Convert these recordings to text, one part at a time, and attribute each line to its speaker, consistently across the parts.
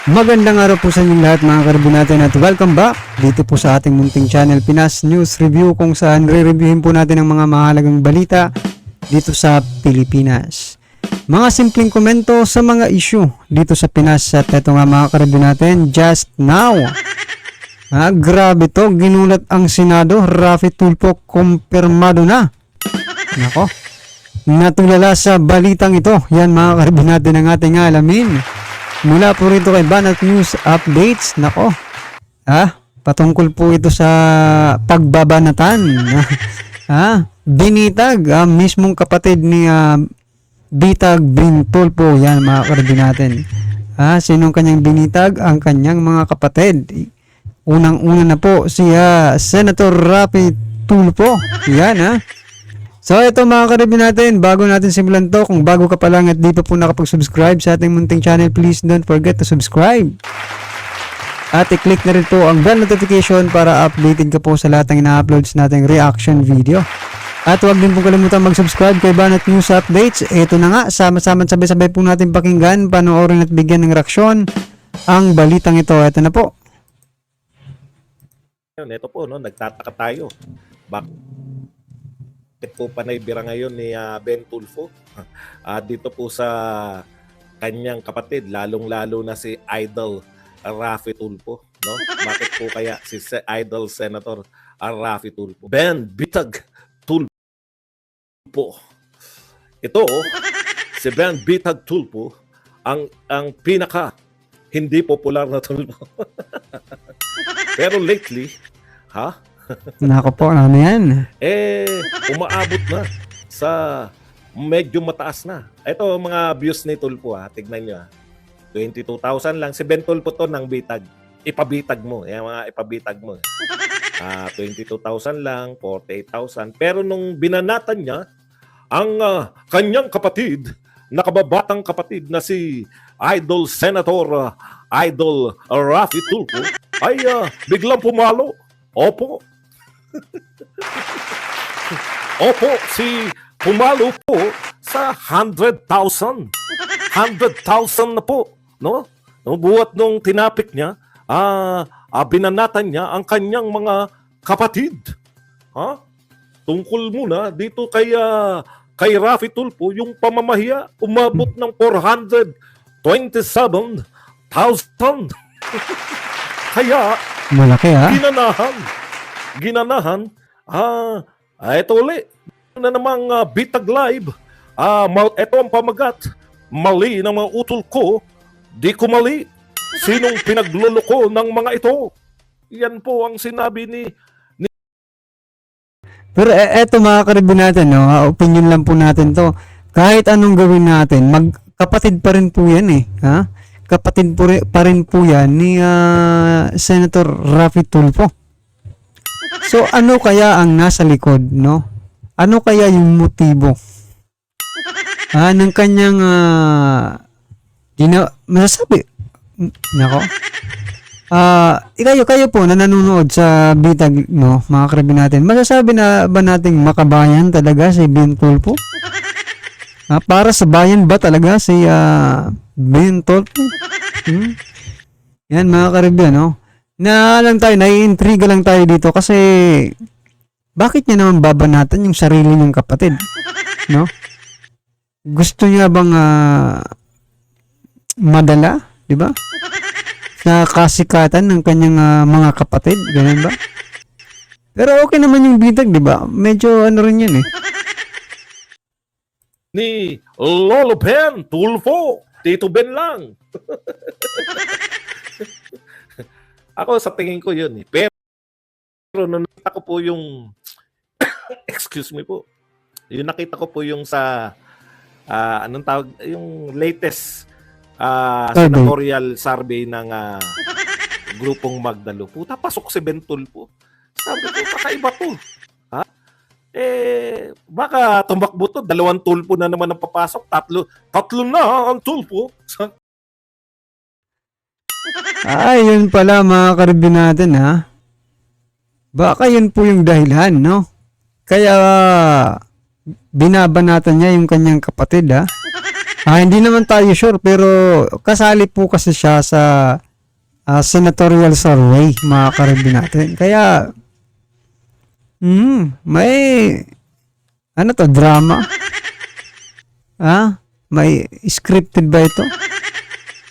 Speaker 1: Magandang araw po sa inyong lahat mga karbo natin at welcome back dito po sa ating munting channel Pinas News Review, kung saan re-reviewin po natin ang mga mahalagang balita dito sa Pilipinas. Mga simpleng komento sa mga issue dito sa Pinas at ito nga mga karbo natin just now. Grabe to, ginulat ang Senado, Raffy Tulfo kumpirmado na. Nako, natulala sa balitang ito. Yan mga karbo natin ang ating alamin. Mula po rito kay Banat News Updates. Nako, patungkol po ito sa pagbabanatan. Binitag mismong kapatid ni Bitag Bin Tulfo. Yan mga karbi natin. Sinong kanyang binitag? Ang kanyang mga kapatid. Unang-una na po si Senator Raffy Tulfo. Yan So ito mga karibin natin, bago natin simulan to, kung bago ka pa lang at di pa po nakapag-subscribe sa ating munting channel, please don't forget to subscribe. At i-click na rin po ang bell notification para updated ka po sa lahat ng ina-uploads nating reaction video. At huwag din po kalimutan mag-subscribe kay Banat News Updates. Ito na nga, sama-sama sabay-sabay po natin pakinggan, panoorin at bigyan ng reaksyon ang balitang ito. Ito na po.
Speaker 2: Ito po, nagtataka tayo. Bakit po panaybira ngayon ni Ben Tulfo dito po sa kanyang kapatid, lalong-lalo na si Idol Raffy Tulfo, no? Bakit po kaya si Idol Senator Raffy Tulfo? Ben Bitag Tulfo. Ito, si Ben Bitag Tulfo, ang pinaka hindi popular na Tulfo. Pero lately,
Speaker 1: Nako po, ano yan?
Speaker 2: Umaabot na sa medyo mataas na. Ito mga views ni Tulfo, tignan nyo 22,000 lang. Si Ben Tulfo to ng bitag. Ipabitag mo. Yan mga ipabitag mo. 22,000 lang, 48,000. Pero nung binanatan niya, ang kanyang kapatid, nakababatang kapatid na si Idol Senator Idol Raffy Tulfo, ay biglang pumalo. Opo. Opo, si pumalo po sa 100,000. 100,000 na po, no? Buhat nung tinapik niya, binanatan niya ang kanyang mga kapatid. Tungkol muna dito kay Raffy Tulfo, yung pamamahiya umabot ng 427,000. Kaya
Speaker 1: Malaki
Speaker 2: Ginanahan. Ito ulit. Na namang Bitag Live. Ito ang pamagat. Mali ng mga utol ko. Di ko mali. Sinong pinagluloko ng mga ito? Yan po ang sinabi ni...
Speaker 1: Pero eto mga karibin natin, opinion lang po natin to. Kahit anong gawin natin, magkapatid pa rin po yan kapatid pa rin po yan ni Senator Raffy Tulfo. So ano kaya ang nasa likod, no? Ano kaya yung motibo ng kanyang masasabi? Nako. Kayo po na nanonood sa bitag, no, mga karabin natin, masasabi na ba nating makabayan talaga si Ben Tulfo? Para sa bayan ba talaga si Ben Tulfo? Yan mga karibyan, no? Naiintriga lang tayo dito kasi bakit niya naman babanatan yung sarili niyang kapatid? No? Gusto niya bang madala, di ba? Sa kasikatan ng kanyang mga kapatid, ganun ba? Pero okay naman yung bitag, di ba? Medyo ano rin yan
Speaker 2: Ni Lolo Ben Tulfo. Tito Ben lang. Ako sa tingin ko yun Pero nung nakita ko po yung excuse me po. Yung nakita ko po yung sa anong tawag, yung latest senatorial survey ng grupong Magdalo. Puta, pasok si Ben Tulfo. Sabi ko, kakaiba to. Baka tumakbo to, 2 Tulfo na naman ang papasok, tatlo na ang Tulfo.
Speaker 1: Yun pala mga karibin natin Baka yun po yung dahilan, no? Kaya binabanatan niya yung kanyang kapatid Hindi naman tayo sure pero kasali po kasi siya sa senatorial survey, mga karibin natin. Kaya may ano to, drama? May scripted ba ito?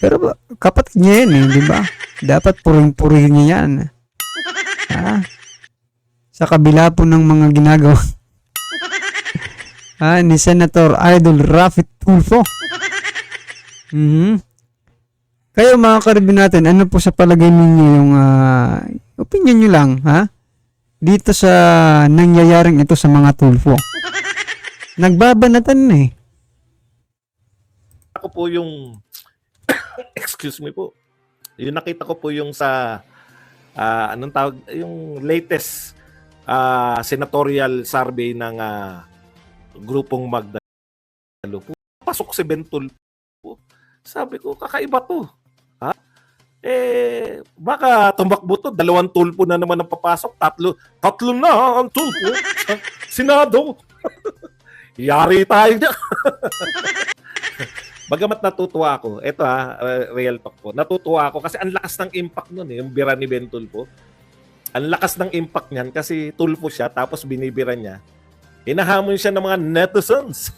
Speaker 1: Pero kapatid niya yan di ba? Dapat puring-purihin niya yan. Sa kabila po ng mga ginagawa ni Senator Idol Raffy Tulfo. Kayo mga karibin natin, ano po sa palagay ninyo yung opinion nyo lang, dito sa nangyayaring ito sa mga Tulfo? Nagbabanatan
Speaker 2: Ako po yung excuse me po. Yung nakita ko po yung sa anong tawag, yung latest senatorial survey ng grupong Magdalo po. Pasok si Bentol po. Sabi ko, kakaiba to. Baka tumakbo to, 2 tulpo na naman ang papasok, tatlo na ang tulpo sa Senado. Yari tayo na. Bagamat natutuwa ako, eto real talk po, natutuwa ako kasi ang lakas ng impact nun yung bira ni Ben Tulfo. Ang lakas ng impact niyan kasi tulfo siya tapos binibira niya. Hinahamon siya ng mga netizens.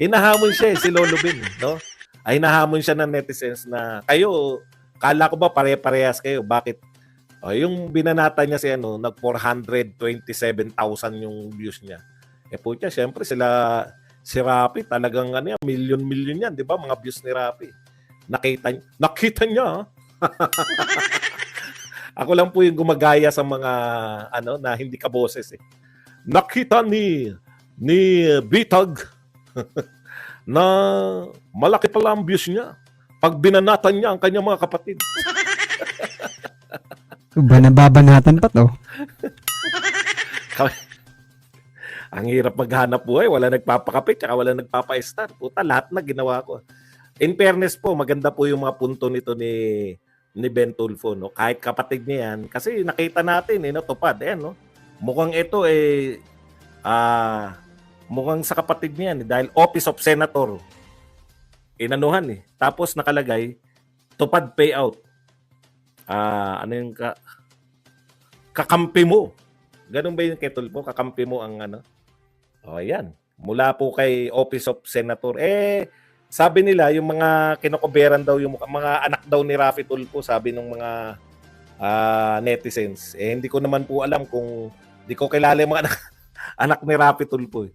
Speaker 2: Hinahamon siya si Lolo Ben, no? Hinahamon siya ng netizens na kayo, kala ko ba pare-parehas kayo? Bakit? Yung binanata niya si nag 427,000 yung views niya. Po siya, syempre si Raffy talagang million yan, 'di ba? Mga views ni Raffy. Nakita niya. Ako lang po yung gumagaya sa mga na hindi kaboses Nakita ni Bitag na malaki pala ang views niya pag binanatan niya ang kanyang mga kapatid.
Speaker 1: Nababanatan pa to.
Speaker 2: Ang hirap maghanap buhay, wala nagpapakapit, tsaka wala nagpapa-star. Puta, lahat na ginawa ko. In fairness po, maganda po yung mga punto nito ni Ben Tulfo, no? Kahit kapatid niya yan, kasi nakita natin, tupad, no? Mukhang ito mukhang sa kapatid niya yan, dahil Office of Senator, inanuhan Tapos nakalagay, tupad payout. Ano yung kakampi mo? Ganun ba yung kay Tulfo? Kakampi mo ang ayan. Mula po kay Office of Senator. Sabi nila, yung mga kinokoberan daw, yung mga anak daw ni Raffy Tulfo, sabi ng mga netizens. Hindi ko naman po alam kung, hindi ko kilala yung mga anak ni Raffy Tulfo.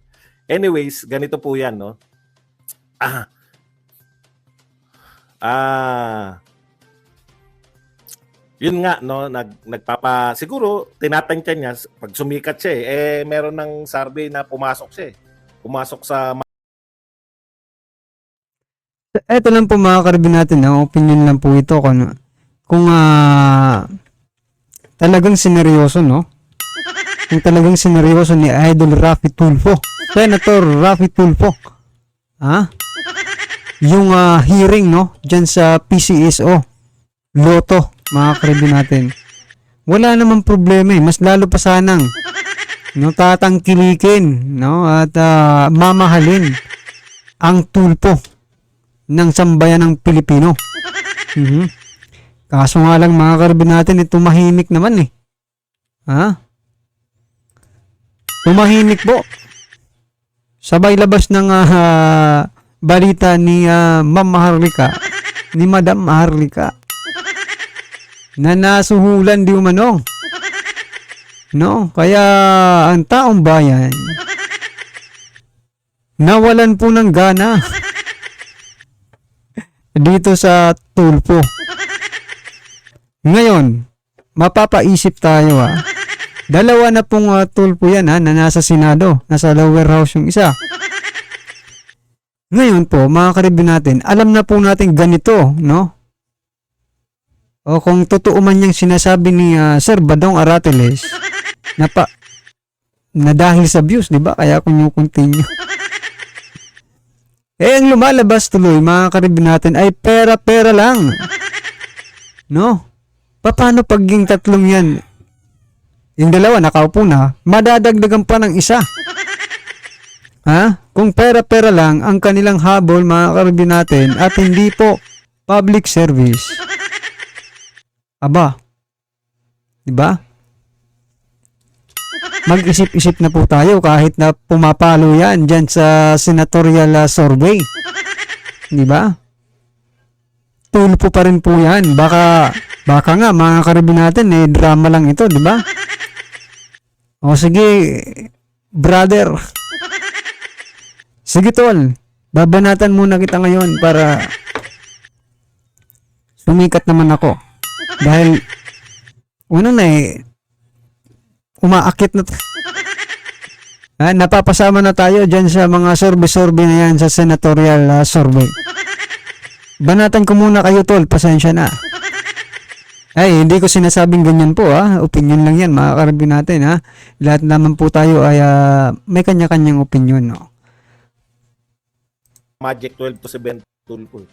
Speaker 2: Anyways, ganito po yan, no? Yun nga, no, siguro tinatantya niya pag sumikat siya meron ng survey na pumasok siya pumasok sa
Speaker 1: Ito lang po mga karibin natin, opinion lang po ito kung talagang sineryoso, no? Kung talagang sineryoso ni Idol Raffy Tulfo, Senator Raffy Tulfo, yung hearing, no, dyan sa PCSO Loto, mga karibin natin, wala namang problema mas lalo pa sanang tatangkilikin, no, at mamahalin ang tulpo ng sambayan ng Pilipino. Kaso nga lang mga karibin natin, tumahimik naman tumahimik po. Sabay labas ng balita ni Ma'am Maharlika, ni Madam Maharlika, na nasuhulan di umano. No? Kaya ang taong bayan nawalan po ng gana dito sa Tulfo. Ngayon, mapapaisip tayo dalawa na pong Tulfo yan na nasa Senado, nasa lower house yung isa. Ngayon po, mga karibin natin, alam na po natin ganito, no? O kung totoo man yung sinasabi ni Sir Badong Arateles na dahil sa views, di ba? Kaya continue. Ang lumalabas tuloy, mga karibin natin, ay pera-pera lang. No? Paano pag yung tatlong yan, yung dalawa nakaupo na, madadagdagan pa ng isa? kung pera-pera lang ang kanilang habol, mga karibin natin, at hindi po public service. Aba, di ba? Mag-isip-isip na po tayo kahit na pumapalo yan dyan sa senatorial survey. Di ba? Tulpo pa rin po yan. Baka nga mga karibin natin drama lang ito, di ba? O sige, brother. Sige tol, babanatan muna kita ngayon para sumikat naman ako. Dahil una na umaakit na napapasama na tayo dyan sa mga survey-survey na yan sa senatorial survey. Banatan ko muna kayo tol, pasensya na. Ay, hindi ko sinasabing ganyan po opinion lang yan mga karibin natin Lahat naman po tayo ay may kanya-kanyang opinion
Speaker 2: Magic 12 to 7 tool po.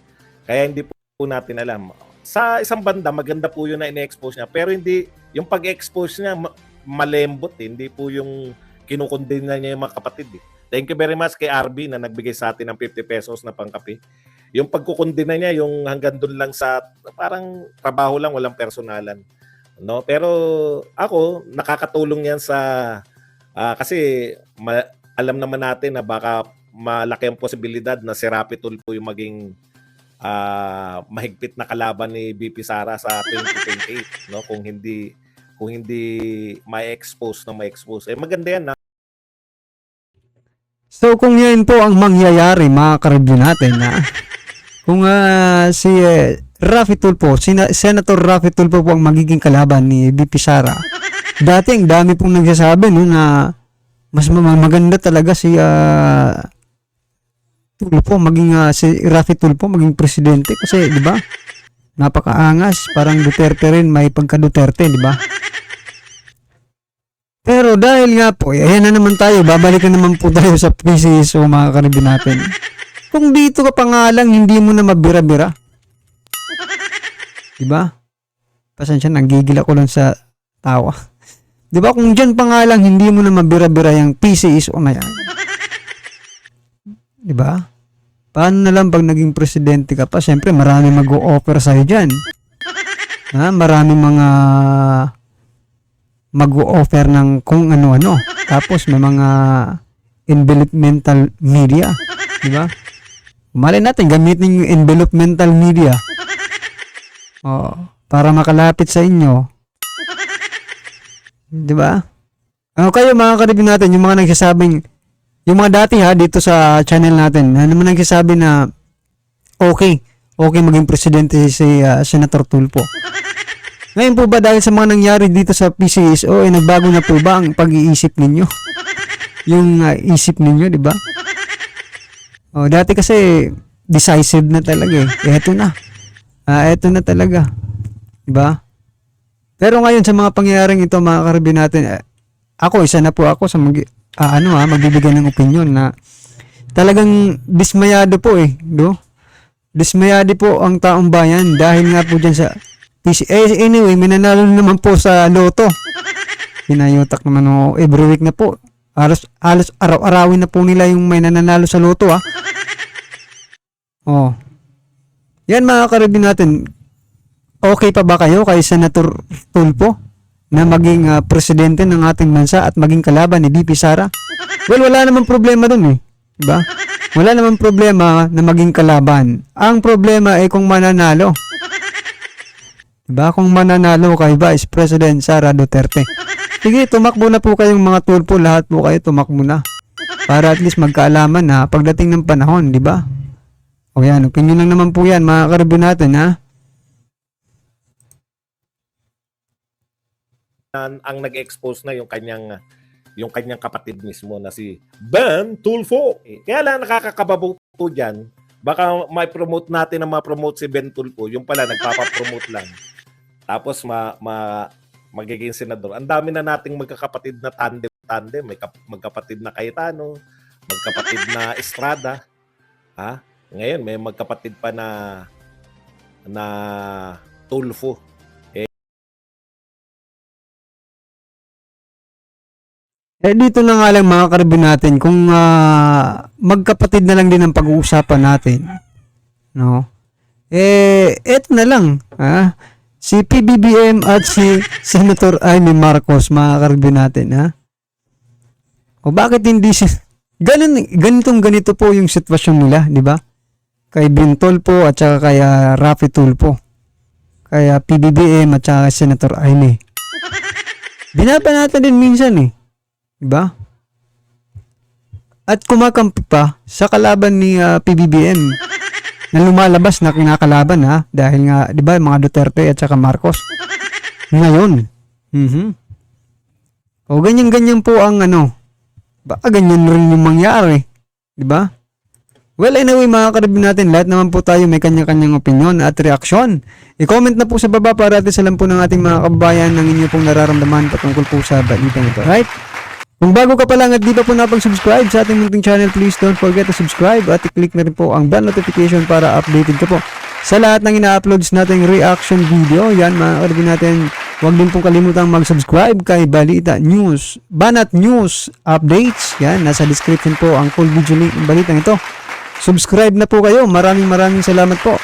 Speaker 2: Kaya hindi po natin alam. Sa isang banda, maganda po yun na ine-expose niya. Pero hindi, yung pag-expose niya, malembot. Hindi po yung kinukundina niya yung mga kapatid. Thank you very much kay RB na nagbigay sa atin ng 50 pesos na pangkape. Yung pagkukundina niya, yung hanggang doon lang sa parang trabaho lang, walang personalan. No? Pero ako, nakakatulong yan sa kasi alam naman natin na baka malaki ang posibilidad na si Rapi Tulfo yung maging mahigpit na kalaban ni BP Sara sa 2028, no? Kung hindi ma-expose na ma-expose. Maganda yan
Speaker 1: So kung yan po ang mangyayari mga karibyo natin kung si Rafi Tulfo, Senator Rafi Tulfo po ang magiging kalaban ni BP Sara. Dati ang dami pong nagsasabi na mas maganda talaga si Tulfo maging si Rafi Tulfo maging presidente kasi 'di ba? Napakaangas, parang Duterte rin, may pagka Duterte, 'di ba? Pero dahil nga po, ayan na naman tayo, babalikan naman po tayo sa PCSO mga karibin natin. Kung dito ka pa nga lang, hindi mo na mabira-bira. 'Di ba? Pasensya, nanggigil ako lang sa tawa. 'Di ba kung diyan pa nga lang hindi mo na mabira-bira yung PCSO na yan. 'Di ba? Paano na lang pag naging presidente ka pa? Siyempre, marami mag-o-offer sa'yo dyan. Marami mga mag-o-offer ng kung ano-ano. Tapos, may mga envelopmental media. Diba? Malay natin, gamitin yung envelopmental media. Para makalapit sa inyo. Diba? Kayo mga karibin natin, yung mga nagsasabing yung mga dati dito sa channel natin, naman nagsasabi na okay maging presidente si Senator Tulfo. Ngayon po ba dahil sa mga nangyari dito sa PCSO, nagbago na po ba ang pag-iisip ninyo? Yung isip ninyo, di ba? Dati kasi decisive na talaga Eto na. Eto na talaga. Di ba? Pero ngayon sa mga pangyayaring ito, mga karibin natin, isa na po ako sa magbibigay ng opinion na talagang dismayado po dismayado po ang taong bayan dahil nga po dyan sa PC. Anyway, minanalo naman po sa loto. Pinayotak naman every week na po. Halos araw-arawin na po nila yung may nananalo sa loto Yan mga karibin natin. Okay pa ba kayo kay Senator Tulfo na maging presidente ng ating bansa at maging kalaban ni BP Sara? Well, wala namang problema dun diba? Wala namang problema na maging kalaban. Ang problema ay kung mananalo. Diba? Kung mananalo kay Vice President Sara Duterte. Sige, tumakbo na po kayong mga Tulfo, lahat po kayo tumakbo na. Para at least magkaalaman pagdating ng panahon, diba? Yan, opinion lang naman po yan, mga karibin natin
Speaker 2: ang nag-expose na yung kanyang kapatid mismo na si Ben Tulfo. Kaya lang nakakakababuto diyan. Baka may promote natin na ma-promote si Ben Tulfo, yung pala nagpapa-promote lang. Tapos magiging senador. Ang dami na nating magkakapatid na tandem, may magkapatid na Cayetano, magkapatid na Estrada. Ngayon may magkapatid pa na Tulfo.
Speaker 1: Dito na nga lang mga karibin natin, kung magkapatid na lang din ang pag-uusapan natin, no? Eto na lang, si PBBM at si Senator Amy Marcos, mga karibin natin, O bakit hindi si ganito po yung sitwasyon nila, di ba? Kay Bintol po at saka kay Raffy Tulfo. Kaya PBBM at saka Senator Amy. Binabanatan din minsan diba? At kumakampi pa sa kalaban ni PBBM na lumalabas na kinakalaban dahil nga 'di ba mga Duterte at saka Marcos. Ngayon. O ganyan-ganyan po ang baka ganyan rin yung mangyari, 'di ba? Well, anyway mga karibin natin, lahat naman po tayo may kanya-kanyang opinion at reaksyon. I-comment na po sa baba para atin alam po ng ating mga kababayan ng inyo pong nararamdaman patungkol po sa balitang ito. Right? Kung bago ka pa lang at di pa po napag-subscribe sa ating munting channel, please don't forget to subscribe at i-click na rin po ang bell notification para updated ka po sa lahat ng ina-uploads nating reaction video. Yan mga karibin natin, huwag din pong kalimutang mag-subscribe kay Banat News Updates. Yan, nasa description po ang full video link ng balitang ito. Subscribe na po kayo. Maraming salamat po.